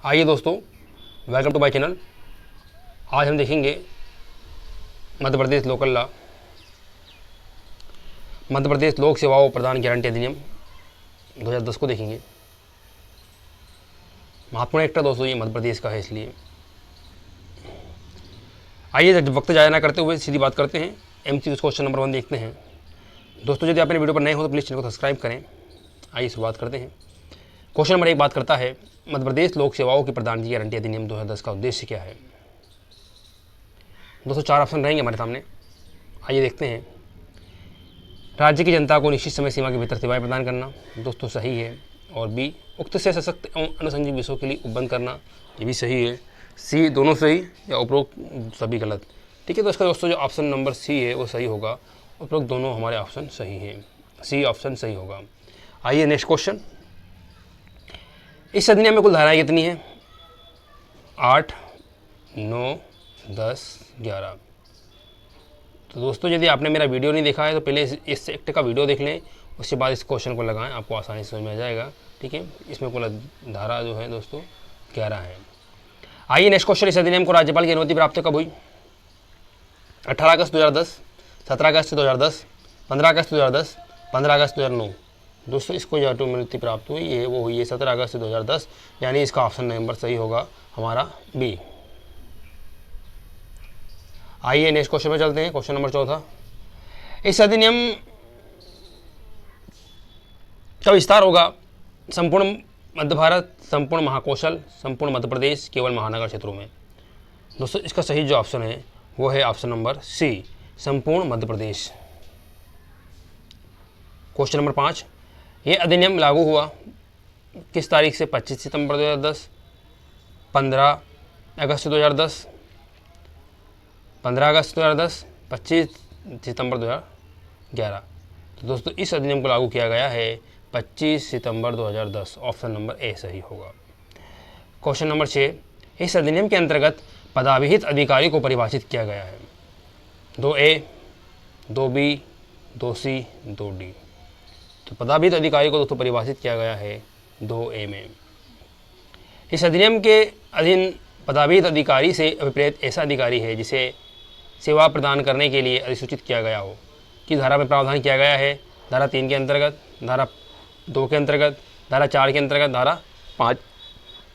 आइए दोस्तों, welcome to my channel. आज हम देखेंगे मध्य प्रदेश लोकल लॉ, मध्य प्रदेश लोक सेवाओं प्रदान गारंटी अधिनियम 2010 को देखेंगे। महत्वपूर्ण एक्ट दोस्तों ये मध्य प्रदेश का है, इसलिए आइए वक्त जाया ना करते हुए सीधी बात करते हैं। एमसीक्यू क्वेश्चन नंबर 1 देखते हैं। दोस्तों यदि आप मेरे वीडियो पर नए हो तो प्लीज़ चैनल को सब्सक्राइब करें। आइए शुरुआत करते हैं। क्वेश्चन नंबर 1 बात करता है मध्य प्रदेश लोक सेवाओं की प्रदान की गारंटी अधिनियम 2010 का उद्देश्य क्या है। दोस्तों 4 ऑप्शन रहेंगे हमारे सामने, आइए देखते हैं। राज्य की जनता को निश्चित समय सीमा के भीतर सेवाएं प्रदान करना, दोस्तों सही है। और बी, उक्त से सशक्त एवं अनुसंजीव विषयों के लिए उपबंध करना, ये भी सही है। सी, दोनों सही या उपरोक्त सभी गलत। ठीक है, तो इसका दोस्तों जो ऑप्शन नंबर सी है वो सही होगा। उपरोक्त दोनों हमारे ऑप्शन सही हैं, सी ऑप्शन सही होगा। आइए नेक्स्ट क्वेश्चन। इस अधिनियम में कुल धाराएं कितनी हैं? 8, 9, 10, 11। तो दोस्तों यदि आपने मेरा वीडियो नहीं देखा है तो पहले इस एक्ट का वीडियो देख लें, उसके बाद इस क्वेश्चन को लगाएं, आपको आसानी से समझ में आ जाएगा। ठीक है, इसमें कुल धारा जो है दोस्तों 11 है। आइए नेक्स्ट क्वेश्चन। इस अधिनियम को राज्यपाल की अनुमति प्राप्त कब हुई? 18 अगस्त 2010, 17 अगस्त 2010, 15 अगस्त 2010, 15 अगस्त 2009। दोस्तों इसको जो अनुमति प्राप्त हुई है वो हुई है 17 अगस्त 2010, यानी इसका ऑप्शन नंबर सही होगा हमारा बी। आइए नेक्स्ट क्वेश्चन में चलते हैं। Question number 14। इस अधिनियम का विस्तार होगा संपूर्ण मध्य भारत, संपूर्ण महाकौशल, संपूर्ण मध्य प्रदेश, केवल महानगर क्षेत्रों में। दोस्तों इसका सही जो ऑप्शन है वो है ऑप्शन नंबर सी, संपूर्ण मध्य प्रदेश। Question number 5। ये अधिनियम लागू हुआ किस तारीख से? 25 सितंबर 2010, 15 अगस्त 2010, 15 अगस्त 2010, 25 सितंबर 2011। तो दोस्तों इस अधिनियम को लागू किया गया है 25 सितंबर 2010। ऑप्शन नंबर ए सही होगा। Question number 6। इस अधिनियम के अंतर्गत पदाभिहित अधिकारी को परिभाषित किया गया है। 2A, 2B, 2C, 2D। तो पदाभिहित अधिकारी को दोस्तों परिभाषित किया गया है 2A में। इस अधिनियम के अधीन पदाभिहित अधिकारी से अभिप्रेत ऐसा अधिकारी है जिसे सेवा प्रदान करने के लिए अधिसूचित किया गया हो। कि धारा में प्रावधान किया गया है? धारा 3 के अंतर्गत, धारा 2 के अंतर्गत, धारा 4 के अंतर्गत, धारा 5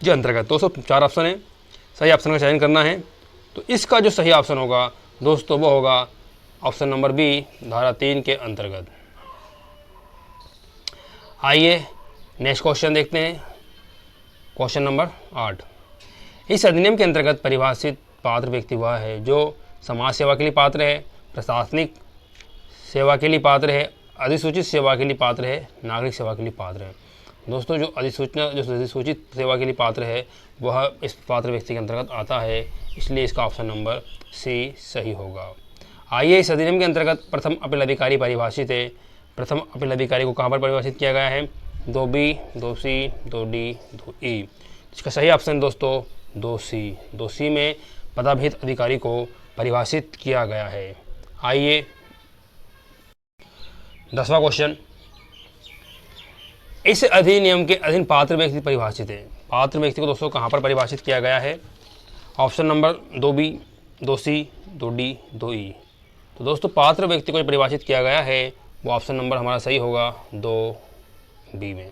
के अंतर्गत। दोस्तों 4 ऑप्शन है, सही ऑप्शन का चयन करना है। तो इसका जो सही ऑप्शन होगा दोस्तों वो होगा ऑप्शन नंबर बी, धारा 3 के अंतर्गत। आइए नेक्स्ट क्वेश्चन देखते हैं। Question number 8। इस अधिनियम के अंतर्गत परिभाषित पात्र व्यक्ति वह है जो समाज सेवा के लिए पात्र है, प्रशासनिक सेवा के लिए पात्र है, अधिसूचित सेवा के लिए पात्र है, नागरिक सेवा के लिए पात्र है। दोस्तों जो अधिसूचित सेवा के लिए पात्र है वह इस पात्र व्यक्ति के अंतर्गत आता है, इसलिए इसका ऑप्शन नंबर सी सही होगा। आइए इस अधिनियम के अंतर्गत प्रथम अपील अधिकारी परिभाषित है। प्रथम अपील अधिकारी को कहाँ पर परिभाषित किया गया है? 2B, 2C, 2D, 2E। इसका सही ऑप्शन दोस्तों 2C। 2C में पदाभिहित अधिकारी को परिभाषित किया गया है। आइए 10वां क्वेश्चन। इस अधिनियम के अधीन पात्र व्यक्ति परिभाषित है। पात्र व्यक्ति को दोस्तों कहाँ पर परिभाषित किया गया है? Option number 2B, 2C, 2D, 2E। तो दोस्तों पात्र व्यक्ति को परिभाषित किया गया है वो ऑप्शन नंबर हमारा सही होगा 2B में।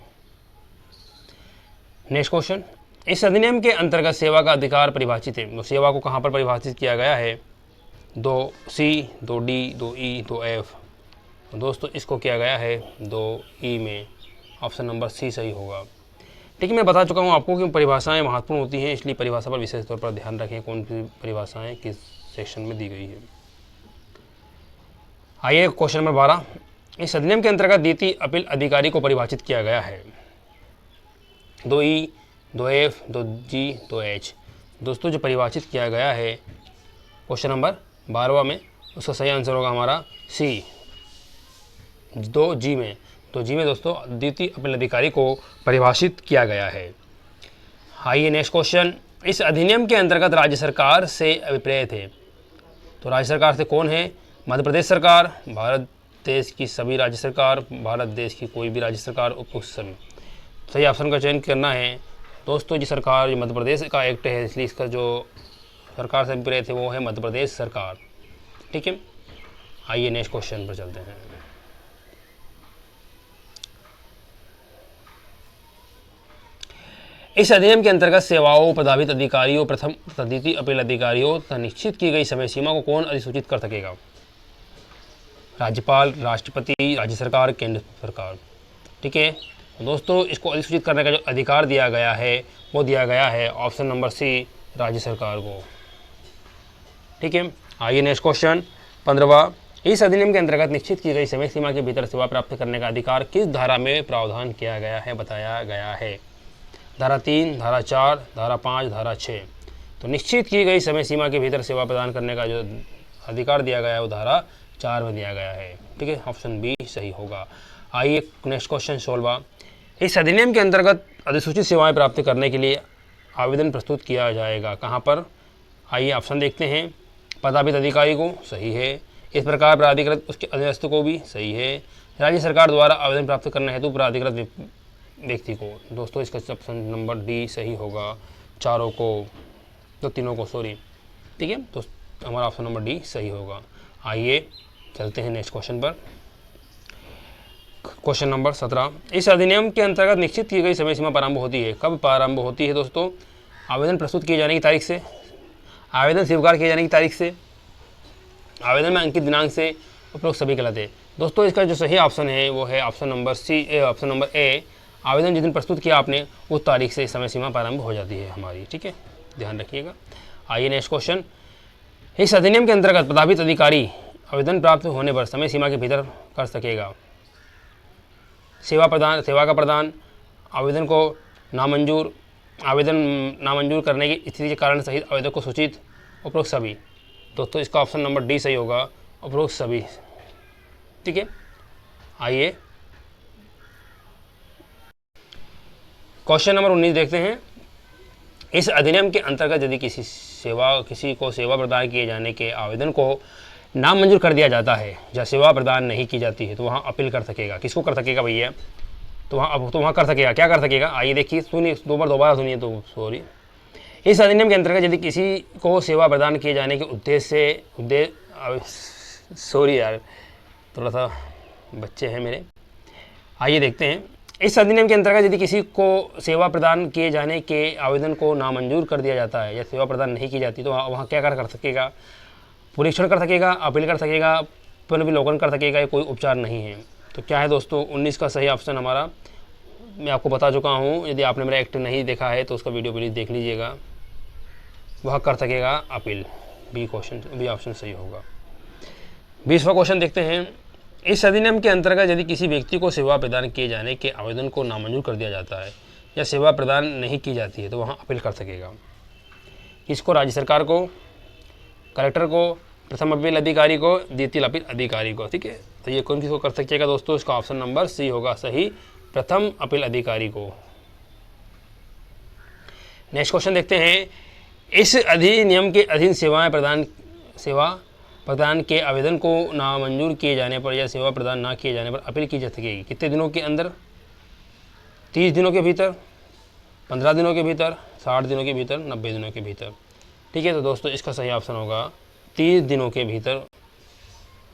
Next question. इस अधिनियम के अंतर्गत सेवा का अधिकार परिभाषित है। तो सेवा को कहाँ पर परिभाषित किया गया है? 2C, 2D, 2E, 2F। तो दोस्तों इसको किया गया है 2E में। ऑप्शन नंबर सी सही होगा। ठीक है, मैं बता चुका हूँ आपको कि परिभाषाएं महत्वपूर्ण होती हैं, इसलिए परिभाषा पर विशेष तौर पर ध्यान रखें कौन सी परिभाषाएं किस सेक्शन में दी गई है। आइए क्वेश्चन नंबर 12। इस अधिनियम के अंतर्गत द्वितीय अपील अधिकारी को परिभाषित किया गया है। 2E, 2F, 2G, 2H। दोस्तों जो परिभाषित किया गया है क्वेश्चन नंबर 12वां में, उसका सही आंसर होगा हमारा सी, 2G में। 2G में दोस्तों द्वितीय अपील अधिकारी को परिभाषित किया गया है। आइए नेक्स्ट क्वेश्चन। इस अधिनियम के अंतर्गत राज्य सरकार से अभिप्रेत है। तो राज्य सरकार से कौन है? मध्य प्रदेश सरकार, भारत देश की सभी राज्य सरकार, भारत देश की कोई भी राज्य सरकार, उपयुक्त सभी। सही ऑप्शन का चयन करना है दोस्तों जी सरकार जो मध्य प्रदेश का एक्ट है, इसलिए इसका जो सरकार से प्रेरित है वो है मध्य प्रदेश सरकार। ठीक है, आइए नेक्स्ट क्वेश्चन पर चलते हैं। इस अधिनियम के अंतर्गत सेवाओं, पदाभित अधिकारियों, प्रथम तथा द्वितीय अपील अधिकारियों तथा निश्चित की गई समय सीमा को कौन अधिसूचित कर सकेगा? राज्यपाल, राष्ट्रपति, राज्य सरकार, केंद्र सरकार। ठीक है दोस्तों, इसको अधिसूचित करने का जो अधिकार दिया गया है वो दिया गया है ऑप्शन नंबर सी, राज्य सरकार को। ठीक है, आइए नेक्स्ट क्वेश्चन 15वां। इस अधिनियम के अंतर्गत निश्चित की गई समय सीमा के भीतर सेवा प्राप्त करने का अधिकार किस धारा में प्रावधान किया गया है, बताया गया है? धारा 3, धारा 4, धारा 5, धारा 6। तो निश्चित की गई समय सीमा के भीतर सेवा प्रदान करने का जो अधिकार दिया गया है वो धारा 4 में दिया गया है। ठीक है, ऑप्शन बी सही होगा। आइए नेक्स्ट क्वेश्चन 16वां। इस अधिनियम के अंतर्गत अधिसूचित सेवाएं प्राप्त करने के लिए आवेदन प्रस्तुत किया जाएगा, कहाँ पर? आइए ऑप्शन देखते हैं। पदाभित अधिकारी को, सही है। इस प्रकार प्राधिकृत उसके अधीनस्थ को भी, सही है। राज्य सरकार द्वारा आवेदन प्राप्त करने हेतु प्राधिकृत व्यक्ति को। दोस्तों इसका ऑप्शन नंबर डी सही होगा, चारों को, तो तीनों को, सॉरी। ठीक है, तो हमारा ऑप्शन नंबर डी सही होगा। आइए चलते हैं नेक्स्ट क्वेश्चन पर। Question number 17। इस अधिनियम के अंतर्गत निश्चित की गई समय सीमा प्रारंभ होती है, कब प्रारंभ होती है दोस्तों? आवेदन प्रस्तुत किए जाने की तारीख से, आवेदन स्वीकार किए जाने की तारीख से, आवेदन में अंकित दिनांक से, उपरोक्त सभी गलत है। दोस्तों इसका जो सही ऑप्शन है वो है option number C, option number A. आवेदन जिस दिन प्रस्तुत किया आपने उस तारीख से समय सीमा प्रारंभ हो जाती है हमारी। ठीक है, ध्यान रखिएगा। आइए नेक्स्ट क्वेश्चन। इस अधिनियम के अंतर्गत पदाभित अधिकारी आवेदन प्राप्त होने पर समय सीमा के भीतर कर सकेगा सेवा का प्रदान, आवेदन को नामंजूर, आवेदन नामंजूर करने की स्थिति के कारण सहित आवेदक को सूचित, उपरोक्त सभी। दोस्तों इसका ऑप्शन नंबर डी सही होगा, उपरोक्त सभी। ठीक है, आइए क्वेश्चन नंबर 19 देखते हैं। इस अधिनियम के अंतर्गत यदि किसी को सेवा प्रदान किए जाने के आवेदन को नामंजूर कर दिया जाता है या सेवा प्रदान नहीं की जाती है तो वहाँ अपील कर सकेगा। किसको कर सकेगा भैया? तो वहाँ कर सकेगा, क्या कर सकेगा? आइए देखिए, सुनिए, दोबारा सुनिए, तो सॉरी। इस अधिनियम के अंतर्गत यदि किसी को सेवा प्रदान किए जाने के उद्देश्य सॉरी यार, थोड़ा सा बच्चे हैं मेरे। आइए देखते हैं। इस अधिनियम के अंतर्गत यदि किसी को सेवा प्रदान किए जाने के आवेदन को नामंजूर कर दिया जाता है या सेवा प्रदान नहीं की जाती तो वहाँ क्या कर सकेगा? परीक्षण कर सकेगा, अपील कर सकेगा, पुनर्विलोकन कर सकेगा, या कोई उपचार नहीं है। तो क्या है दोस्तों 19 का सही ऑप्शन हमारा, मैं आपको बता चुका हूँ। यदि आपने मेरा एक्ट नहीं देखा है तो उसका वीडियो प्लीज़ देख लीजिएगा। वह कर सकेगा appeal, B question, B option सही होगा। 20वां क्वेश्चन देखते हैं। इस अधिनियम के अंतर्गत यदि किसी व्यक्ति को सेवा प्रदान किए जाने के आवेदन को नामंजूर कर दिया जाता है या सेवा प्रदान नहीं की जाती है तो वहाँ अपील कर सकेगा। किसको? राज्य सरकार को, कलेक्टर को, प्रथम अपील अधिकारी को, द्वितीय अपील अधिकारी को। ठीक है, तो ये कौन किसको कर सकेगा दोस्तों? इसका ऑप्शन नंबर सी होगा सही, प्रथम अपील अधिकारी को। नेक्स्ट क्वेश्चन देखते हैं। इस अधिनियम के अधीन सेवा प्रदान के आवेदन को नामंजूर किए जाने पर या सेवा प्रदान ना किए जाने पर अपील की जा सकेगी कितने दिनों के अंदर? 30 दिनों के भीतर, 15 दिनों के भीतर, 60 दिनों के भीतर, 90 दिनों के भीतर। ठीक है, तो दोस्तों इसका सही ऑप्शन होगा 30 दिनों के भीतर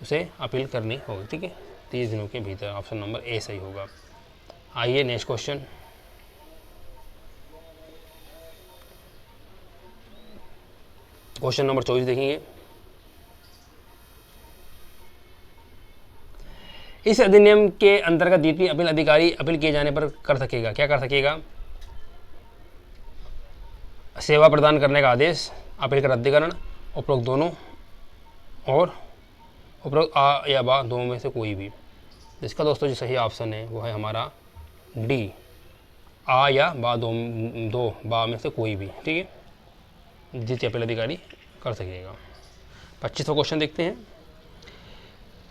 उसे अपील करनी होगी। ठीक है, 30 दिनों के भीतर, ऑप्शन नंबर ए सही होगा। आइए नेक्स्ट क्वेश्चन। क्वेश्चन नंबर 24 देखेंगे। इस अधिनियम के अंतर्गत द्वितीय अपील अधिकारी अपील किए जाने पर कर सकेगा, क्या कर सकेगा? सेवा प्रदान करने का आदेश, अपील का रद्दीकरण, उपरोक्त दोनों, और उपरोक्त आ या बा दोनों में से कोई भी। इसका दोस्तों जो सही ऑप्शन है वो है हमारा डी, आ या बा, दो बा में से कोई भी। ठीक है, द्वितीय अपील अधिकारी कर सकेगा। 25वां क्वेश्चन देखते हैं।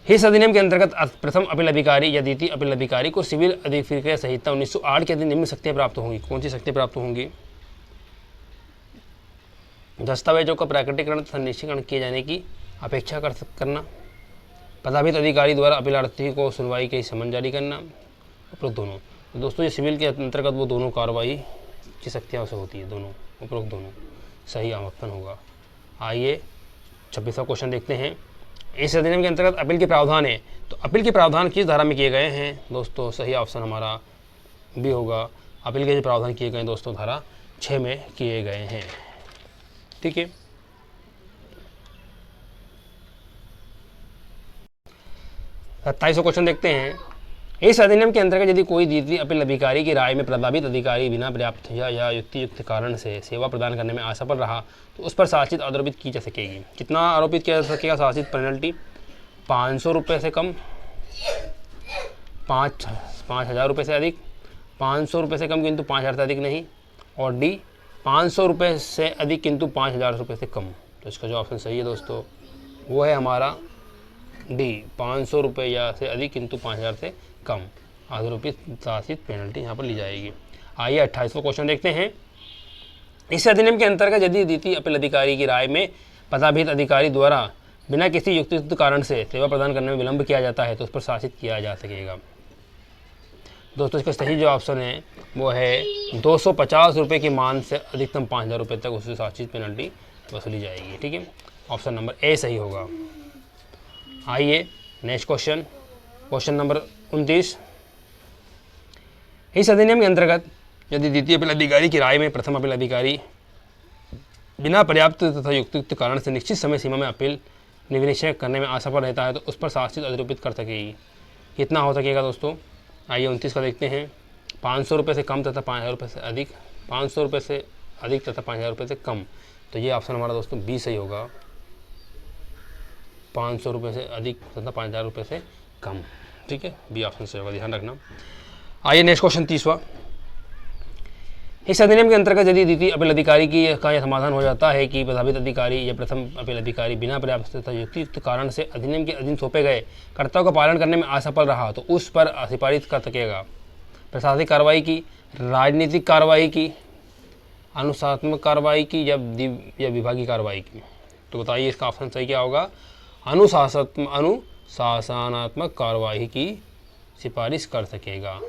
इस अधिनियम के अंतर्गत प्रथम अपील अधिकारी या द्वितीय अपील अधिकारी को सिविल अधिक्रिया संहिता 1908 के अधीन निम्न शक्तियाँ प्राप्त होंगी। कौन सी शक्तियाँ प्राप्त होंगी? दस्तावेजों का प्राकृतिकरण तथा निश्चीकरण किए जाने की अपेक्षा करना, पदाभित अधिकारी द्वारा अपीलार्थी को सुनवाई के समन जारी करना, उपरोक्त दोनों। तो दोस्तों ये सिविल के अंतर्गत वो दोनों कार्रवाई की शक्तियाँ उसे होती है, दोनों उपरोक्त दोनों सही ऑप्शन होगा। आइए 26वां क्वेश्चन देखते हैं। इस अधिनियम के अंतर्गत अपील के प्रावधान है, तो अपील के प्रावधान किस धारा में किए गए हैं दोस्तों? सही ऑप्शन हमारा बी होगा। अपील के जो प्रावधान किए गए दोस्तों धारा 6 में किए गए हैं। ठीक है, 27वां क्वेश्चन देखते हैं। इस अधिनियम के अंतर्गत यदि कोई द्वितीय अपील अधिकारी की राय में प्रभावित अधिकारी बिना पर्याप्त या युक्तियुक्त कारण से सेवा प्रदान करने में असफल रहा तो उस पर शासित आरोपित की जा सकेगी। कितना आरोपित किया जा सकेगा? शासित पेनल्टी 500 रुपये से कम, 5,000 रुपये से अधिक, 500 रुपये से कम किंतु 5,000 से अधिक नहीं, और डी 500 रुपये से अधिक किंतु 5,000 रुपये से कम। तो इसका जो ऑप्शन सही है दोस्तों वो है हमारा डी 500 रुपये या से अधिक किंतु 5,000 से कम आरोपित शासित पेनल्टी यहाँ पर ली जाएगी। आइए 28वां क्वेश्चन देखते हैं। इस अधिनियम के अंतर्गत यदि द्वितीय अपील अधिकारी की राय में पदाभित अधिकारी द्वारा बिना किसी युक्तियुक्त कारण से सेवा प्रदान करने में विलंब किया जाता है तो उस पर शासित किया जा सकेगा। दोस्तों इसका सही जो ऑप्शन है वो है 250 रुपये की मान से अधिकतम 5,000 रुपये तक उससे शासित पेनल्टी वसूली जाएगी। ठीक है, ऑप्शन नंबर ए सही होगा। आइए नेक्स्ट क्वेश्चन, क्वेश्चन नंबर 29। इस अधिनियम के अंतर्गत यदि द्वितीय अपील अधिकारी की राय में प्रथम अपील अधिकारी बिना पर्याप्त तथा युक्तियुक्त कारण से निश्चित समय सीमा में अपील निविनिश्चय करने में असफल रहता है तो उस पर शासित आरोपित कर सकेगी। कितना हो सकेगा दोस्तों? आइए 29 का देखते हैं। 500 रुपये से कम तथा 5,000 रुपये से अधिक, 500 रुपये से अधिक तथा 5,000 रुपये से कम। तो ये ऑप्शन हमारा दोस्तों बी सही होगा, 500 रुपये से अधिक तथा 5,000 रुपये से कम। ठीक है, बी ऑप्शन सही होगा, ध्यान रखना। आइए नेक्स्ट क्वेश्चन 30वां। इस अधिनियम के अंतर्गत यदि द्वितीय अपील अधिकारी का यह समाधान हो जाता है कि प्रभावित अधिकारी या प्रथम अपील अधिकारी बिना पर्याप्त तथा युक्तियुक्त कारण से अधिनियम के अधीन सौंपे गए कर्तव्यों का पालन करने में असफल रहा तो उस पर सिफारिश कर सकेगा। प्रशासनिक कार्रवाई की, राजनीतिक कार्रवाई की, अनुशासनात्मक कार्रवाई की या विभागीय कार्रवाई की। तो बताइए इसका ऑप्शन सही क्या होगा? अनुशासनात्मक कार्रवाई की सिफारिश कर सकेगा।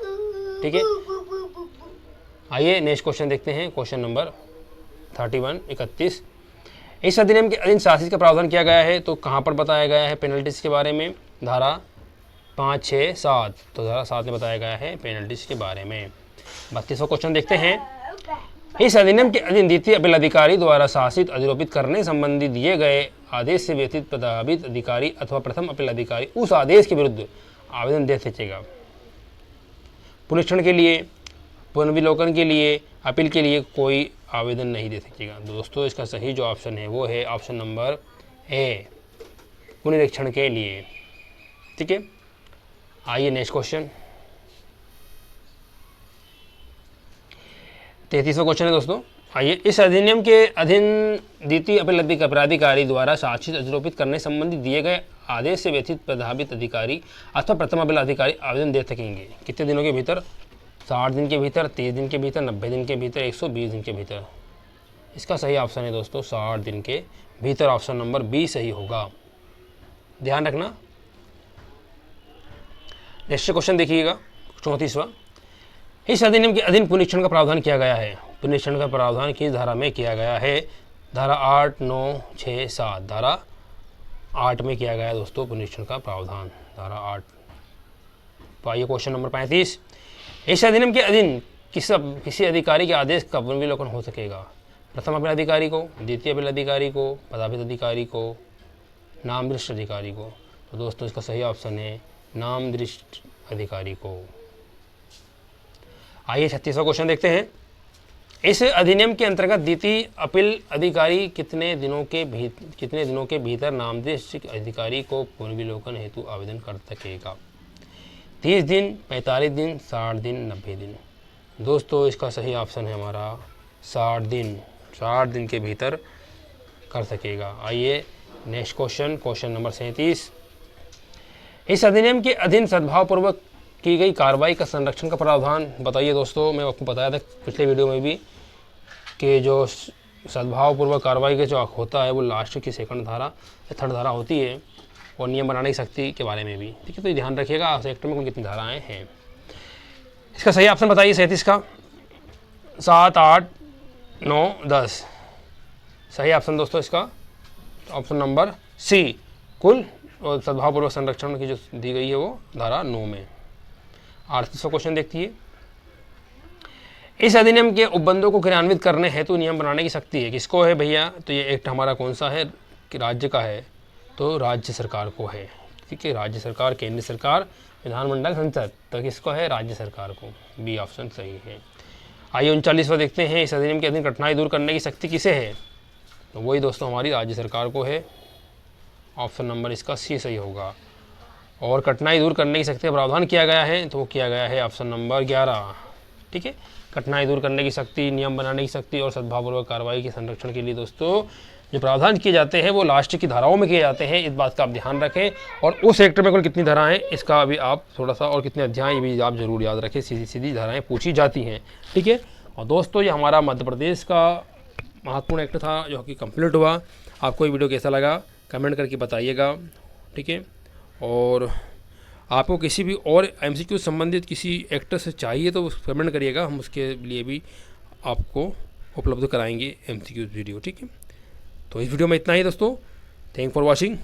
ठीक है, आइए नेक्स्ट क्वेश्चन देखते हैं। Question number 31। इस अधिनियम के अधीन शासित का प्रावधान किया गया है तो कहाँ पर बताया गया है पेनल्टीज के बारे में? धारा 5, 6, 7। तो धारा 7 में बताया गया है पेनल्टीज के बारे में। 32वां क्वेश्चन देखते हैं। इस अधिनियम के अधीन द्वितीय अपील अधिकारी द्वारा शासित अधिरोपित करने संबंधी दिए गए आदेश से व्यतीत प्रभावित अधिकारी अथवा प्रथम अपील अधिकारी उस आदेश के विरुद्ध आवेदन दे सकेगा। पुनरीक्षण के लिए, पुनर्विलोकन के लिए, अपील के लिए कोई आवेदन नहीं दे सकेगा। दोस्तों इसका सही जो ऑप्शन है वो है ऑप्शन नंबर ए, पुनरीक्षण के लिए। ठीक है, आइए नेक्स्ट क्वेश्चन 33वां क्वेश्चन है दोस्तों। आइए, इस अधिनियम के अधीन द्वितीय अपील अपराधिकारी द्वारा शासित अधिरोपित करने संबंधी दिए गए आदेश से व्यथित प्रभावित अधिकारी अथवा प्रथम अपील अधिकारी आवेदन दे सकेंगे। कितने दिनों के भीतर? 60 दिन के भीतर, 30 दिन के भीतर, 90 दिन के भीतर, 120 दिन के भीतर। इसका सही ऑप्शन है दोस्तों 60 दिन के भीतर। ऑप्शन नंबर बी सही होगा, ध्यान रखना। नेक्स्ट क्वेश्चन देखिएगा 34वां। इस अधिनियम के अधीन पुनरीक्षण का प्रावधान किया गया है। पुनरीक्षण का प्रावधान किस धारा में किया गया है? धारा 8, 9, 6, 7। धारा 8 में किया गया है दोस्तों पुनरीक्षण का प्रावधान, धारा 8। तो आइए क्वेश्चन नंबर 35। इस अधिनियम के अधीन किसी अधिकारी के आदेश का पुनर्विलोकन हो सकेगा? प्रथम अपील अधिकारी को, द्वितीय अपील अधिकारी को, प्रभावित अधिकारी को, नामदृष्ट अधिकारी को। तो दोस्तों इसका सही ऑप्शन है नामदृष्ट अधिकारी को। आइए 36वां क्वेश्चन देखते हैं। इस अधिनियम के अंतर्गत द्वितीय अपील अधिकारी कितने दिनों के भीतर नामदृष्ट अधिकारी को पुनर्विलोकन हेतु आवेदन कर सकेगा? 30 दिन, 45 दिन, 60 दिन, 90 दिन। दोस्तों इसका सही ऑप्शन है हमारा 60 दिन। 60 दिन के भीतर कर सकेगा। आइए नेक्स्ट क्वेश्चन, क्वेश्चन नंबर 37। इस अधिनियम के अधीन सद्भावपूर्वक की गई कार्रवाई का संरक्षण का प्रावधान बताइए दोस्तों। मैं आपको बताया था पिछले वीडियो में भी कि जो सद्भावपूर्वक कार्रवाई का जो होता है वो लास्ट की सेकंड धारा या थर्ड धारा होती है, और नियम बनाने की शक्ति के बारे में भी। ठीक है, तो ध्यान रखिएगा एक्ट में कितनी धाराएं हैं। इसका सही ऑप्शन बताइए 37 का। 7, 8, 9, 10। सही ऑप्शन दोस्तों इसका ऑप्शन नंबर सी। कुल और सद्भावपूर्वक संरक्षण की जो दी गई है वो धारा 9 में। 38वां क्वेश्चन देखिए, इस अधिनियम के उपबंधों को क्रियान्वित करने हेतु नियम बनाने की शक्ति है किसको है भैया? तो ये एक्ट हमारा कौन सा है कि राज्य का है? तो राज्य सरकार को है। ठीक है, राज्य सरकार, केंद्र सरकार, विधानमंडल, संसद, तो किसको है? राज्य सरकार को। बी ऑप्शन सही है। आइए 39वां देखते हैं, इस अधिनियम के अधीन कठिनाई दूर करने की शक्ति किसे है? तो वही दोस्तों हमारी राज्य सरकार को है। ऑप्शन नंबर इसका सी सही होगा। और कठिनाई दूर करने की शक्ति का प्रावधान किया गया है तो वो किया गया है ऑप्शन नंबर 11। ठीक है, कठिनाई दूर करने की शक्ति, नियम बनाने की शक्ति और सद्भावपूर्वक कार्रवाई के संरक्षण के लिए दोस्तों जो प्रावधान किए जाते हैं वो लास्ट की धाराओं में किए जाते हैं। इस बात का आप ध्यान रखें। और उस एक्ट में कुल कितनी धाराएं इसका भी आप थोड़ा सा, और कितने अध्याय भी आप जरूर याद रखें। सीधी सीधी धाराएं पूछी जाती हैं। ठीक है, और दोस्तों ये हमारा मध्य प्रदेश का महत्वपूर्ण एक्ट था जो कि कंप्लीट हुआ। आपको ये वीडियो कैसा लगा कमेंट करके बताइएगा। ठीक है, और आपको किसी भी और एमसीक्यू संबंधित किसी एक्टर से चाहिए तो कमेंट करिएगा, हम उसके लिए भी आपको उपलब्ध कराएंगे एमसीक्यू वीडियो। ठीक है, तो इस वीडियो में इतना ही दोस्तों। Thank for watching.